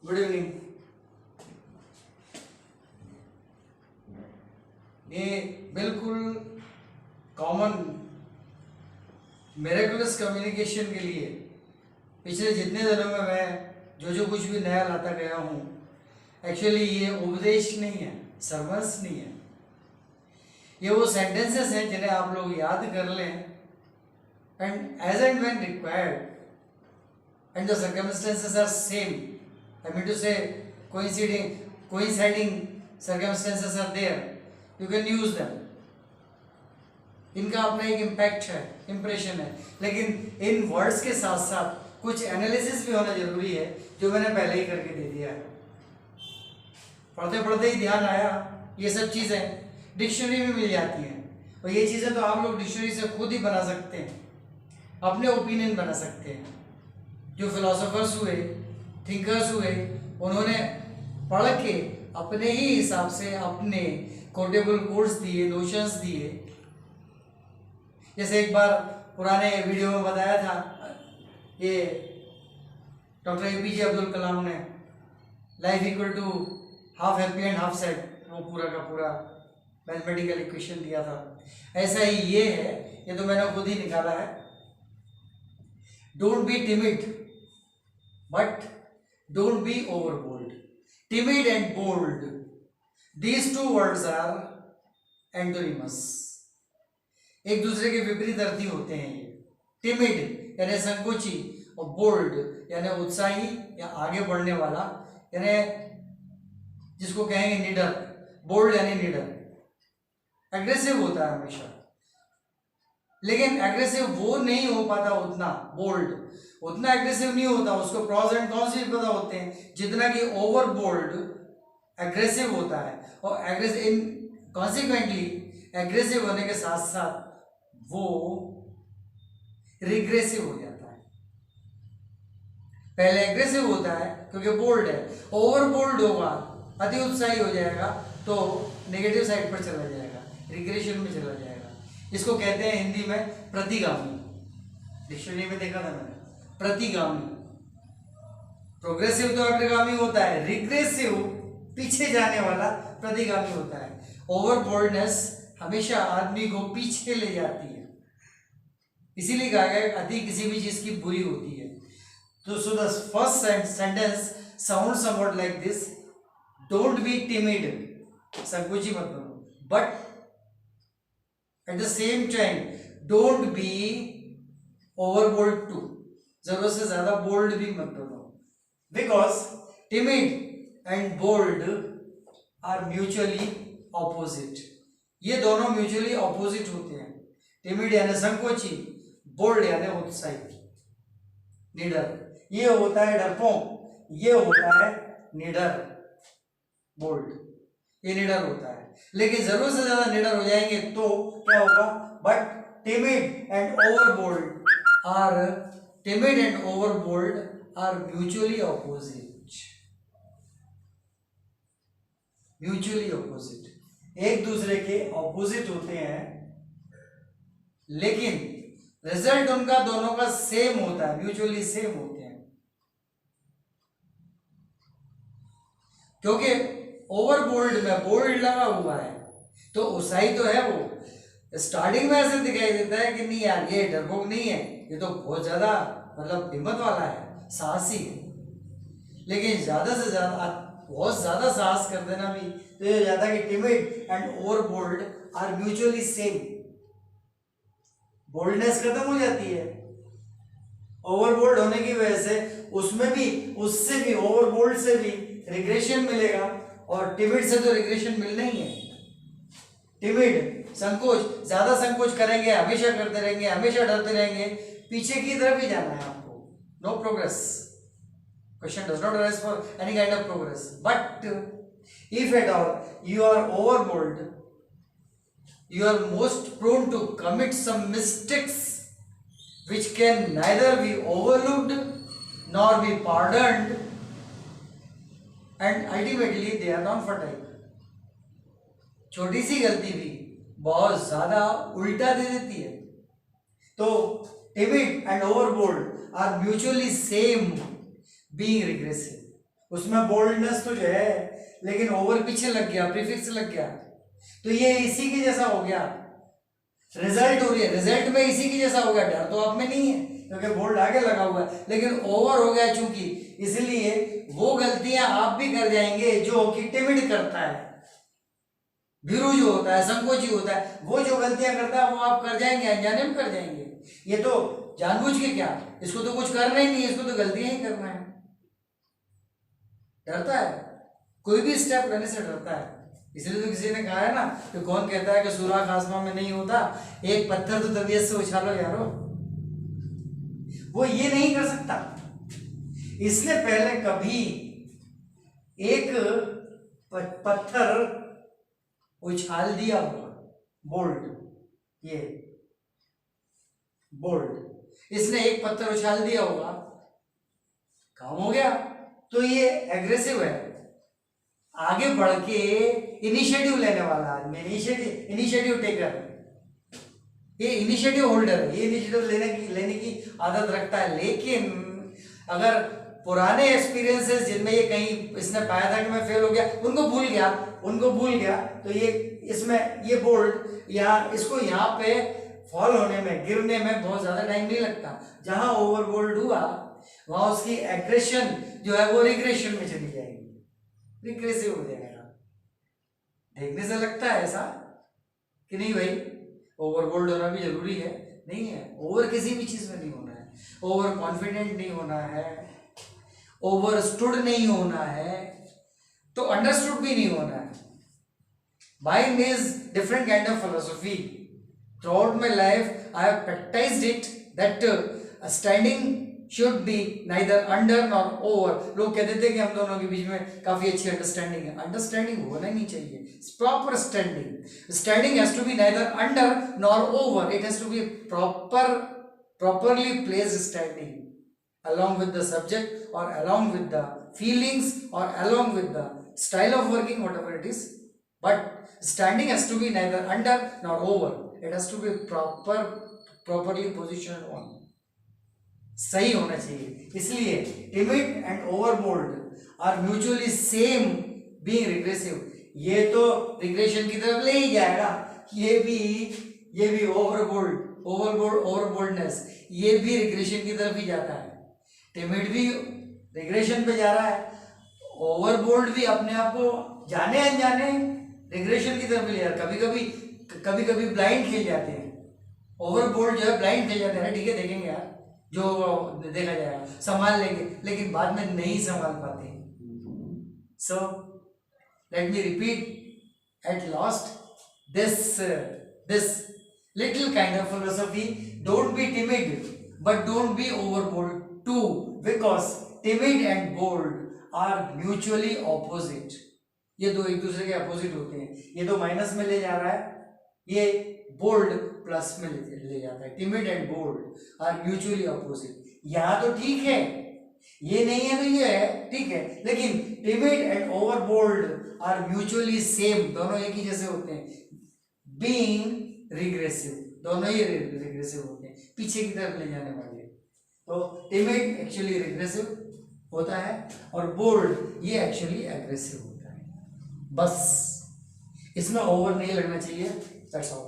Good evening. ये बिल्कुल common miraculous communication के लिए पिछले जितने दिनों में मैं जो कुछ भी नया लाता गया हूँ, एक्चुअली ये उपदेश नहीं है, सर्मन्स नहीं है, ये वो सेंटेंसेस हैं जिन्हें आप लोग याद कर लें and as and when required and the circumstances are same, I mean to say coinciding circumstances are there, you can use them. इनका अपना एक इम्पैक्ट है, इम्प्रेशन है, लेकिन इन वर्ड्स के साथ साथ कुछ एनालिसिस भी होना जरूरी है, जो मैंने पहले ही करके दे दिया है। पढ़ते पढ़ते ही ध्यान आया, ये सब चीज़ें डिक्शनरी में मिल जाती हैं, और ये चीज़ें तो आप लोग डिक्शनरी से खुद ही बना सकते हैं, अपने ओपिनियन बना सकते हैं। जो फिलोसोफर्स हुए, थिंकर्स हुए, उन्होंने पढ़ के अपने ही हिसाब से अपने कोटेबल कोड्स दिए, नोशंस दिए। जैसे एक बार पुराने वीडियो में बताया था, ये डॉक्टर एपीजे अब्दुल कलाम ने life equal to half happy and half sad, वो पूरा का पूरा मैथमेटिकल इक्वेशन दिया था। ऐसा ही ये है, ये तो मैंने खुद ही निकाला है। Don't be timid but don't be over bold. Timid and bold, these two words are antonymous, एक दूसरे के विपरीत अर्थी होते हैं। ये टिमिड यानी संकोची और बोल्ड यानी उत्साही या आगे बढ़ने वाला, यानी जिसको कहेंगे निडर। बोल्ड यानी निडर, एग्रेसिव होता है हमेशा, लेकिन एग्रेसिव वो नहीं हो पाता उतना, बोल्ड उतना एग्रेसिव नहीं होता, उसको प्रॉज एंड कॉन्स भी पता होते हैं, जितना कि ओवर बोल्ड एग्रेसिव होता है। और एग्रेसिव इन कॉन्सिक्वेंटली एग्रेसिव होने के साथ साथ वो रिग्रेसिव हो जाता है। पहले एग्रेसिव होता है क्योंकि बोल्ड है, ओवर बोल्ड होगा, अति उत्साही हो जाएगा तो नेगेटिव साइड पर चला जाएगा, रिग्रेशन में चला जाएगा। इसको कहते हैं हिंदी में प्रतिगामी, डिक्शनरी में देखा था मैंने, प्रतिगामी। प्रोग्रेसिव तो अग्रगामी होता है, रिग्रेसिव पीछे जाने वाला प्रतिगामी होता है। ओवर बोल्डनेस हमेशा आदमी को पीछे ले जाती है, इसीलिए कहा गया अति किसी भी चीज की बुरी होती है। तो so the first sentence sound somewhat like this, don't be timid, संकोची मत बनो, but at the same time don't be over bold too, जरूरत से ज्यादा बोल्ड भी मत बनो, because timid and bold are mutually opposite. ये दोनों म्यूचुअली ऑपोजिट होते हैं। टिमिड यानी संकोची, बोल्ड यानी उत्साही, निडर। ये होता है डरपोक, ये होता है निडर, बोल्ड, ये निडर होता है। लेकिन जरूरत से ज्यादा निडर हो जाएंगे तो क्या होगा, but timid and over bold are mutually opposite, mutually opposite, एक दूसरे के ऑपोजिट होते हैं, लेकिन रिजल्ट उनका दोनों का सेम होता है, म्यूचुअली सेम होते हैं। क्योंकि ओवर बोल्ड में बोल्ड लगा हुआ है, तो उत्साही तो है वो, स्टार्टिंग में ऐसे दिखाई देता है कि नहीं यार ये डरपोक नहीं है, ये तो बहुत ज्यादा मतलब हिम्मत वाला है, साहसी है। लेकिन ज्यादा से ज्यादा बहुत ज्यादा साहस कर देना भी तो ये हो जाता है कि timid and over bold are mutually same, boldness खत्म हो जाती है। ओवर बोल्ड होने की वजह से उसमें भी, उससे भी, ओवर बोल्ड से भी रिग्रेशन मिलेगा, और टिमिड से तो रिग्रेशन मिलना ही है। टिमिड संकोच, ज्यादा संकोच करेंगे, हमेशा करते रहेंगे, हमेशा डरते रहेंगे, पीछे की तरफ ही जाना है आपको, no progress. Question does not arise for any kind of progress, but if at all you are over bold, you are most prone to commit some mistakes which can neither be overlooked nor be pardoned, and ultimately they are non-fatal. छोटी सी गलती भी बहुत ज्यादा उल्टा दे देती है। तो timid and overbold are mutually same, being regressive. उसमें बोल्डनेस तो जो है, लेकिन ओवर पीछे लग गया, प्रीफिक्स लग गया, तो ये इसी के जैसा हो गया, रिजल्ट हो रही है, रिजल्ट में इसी की जैसा हो गया। डर तो आप में नहीं है क्योंकि बोल्ड आगे लगा हुआ है, लेकिन ओवर हो गया चूंकि, इसलिए वो गलतियां आप भी कर जाएंगे जो कि टिमिड करता है, भीरू जो होता है, संकोची होता है, वो जो गलतियां करता है वो आप कर जाएंगे, अनजाने में कर जाएंगे। ये तो जानबूझ के क्या, इसको तो कुछ करना ही नहीं है, इसको तो गलतियां ही करना है। डरता है, कोई भी स्टेप लेने से डरता है। इसलिए तो किसी ने कहा है ना कि कौन कहता है कि सुराख आसमान में नहीं होता, एक पत्थर तो तबीयत से उछालो यारो। वो ये नहीं कर सकता, इसने पहले कभी एक पत्थर उछाल दिया होगा, बोल्ट, ये बोल्ट, इसने एक पत्थर उछाल दिया होगा, काम हो गया। तो ये एग्रेसिव है, आगे बढ़ के इनिशिएटिव लेने वाला आदमी, इनिशिएटिव टेकर, ये इनिशिएटिव होल्डर है, ये इनिशिएटिव लेने की आदत रखता है। लेकिन अगर पुराने एक्सपीरियंसेस जिनमें ये कहीं इसने पाया था कि मैं फेल हो गया, उनको भूल गया, तो ये इसमें ये बोल्ट या इसको यहाँ पे फॉल होने में, गिरने में बहुत ज्यादा टाइम नहीं लगता। जहां ओवर बोल्ड हुआ वहां उसकी एग्रेशन जो है वो रिग्रेशन में चली जाएगी, रिग्रेसिव हो जाएगा। देखने से लगता है ऐसा कि नहीं भाई ओवरबोल्ड होना भी जरूरी है, नहीं है। ओवर किसी भी चीज में नहीं होना है, ओवर कॉन्फिडेंट नहीं होना है, ओवरस्टूड नहीं होना है, तो अंडरस्टूड भी नहीं होना है। Mind is different kind of philosophy. Throughout my life I have practised it that standing should be neither under nor over. लोग कहते थे कि हम दोनों के बीच में काफी अच्छी अंडरस्टैंडिंग है, अंडरस्टैंडिंग होना ही नहीं चाहिए, proper standing has to be neither under nor over, it has to be properly placed standing along with the subject or along with the feelings or along with the style of working, whatever it is, but standing has to be neither under nor over, it has to be properly positioned on, सही होना चाहिए। इसलिए timid and overbold are mutually same being regressive। ये तो regression की तरफ ले ही जाएगा, ये भी ओवरबोल्डनेस ये भी रिग्रेशन की तरफ ही जाता है। टिमिड भी रिग्रेशन पे जा रहा है, ओवरबोल्ड भी अपने आप को जाने अनजाने रिग्रेशन की तरफ ले जा रहा है। कभी ब्लाइंड खेल जाते हैं, ओवरबोल्ड जो है ब्लाइंड खेल जाते हैं, ठीक है देखेंगे यार जो देखा जाएगा, संभाल लेंगे, लेकिन बाद में नहीं संभाल पाते। So let me repeat at last this little kind of philosophy: don't be timid but don't be overbold too, because timid and bold are mutually opposite। ये दो एक दूसरे के अपोजिट होते हैं, ये तो माइनस में ले जा रहा है, ये बोल्ड प्लस में ले जाता है। Timid and bold are mutually opposite. यहाँ तो ठीक है, ये नहीं है तो ये है, ठीक है, लेकिन timid and over bold are mutually same, दोनों एक ही जैसे होते हैं। बीइंग रिग्रेसिव, दोनों ही रिग्रेसिव होते हैं, पीछे की तरफ ले जाने वाले। तो टिमिड एक्चुअली रिग्रेसिव होता है और बोल्ड ये एक्चुअली एग्रेसिव होता है। बस इसमें ओवर नहीं लगना चाहिए, दैट्स ऑल।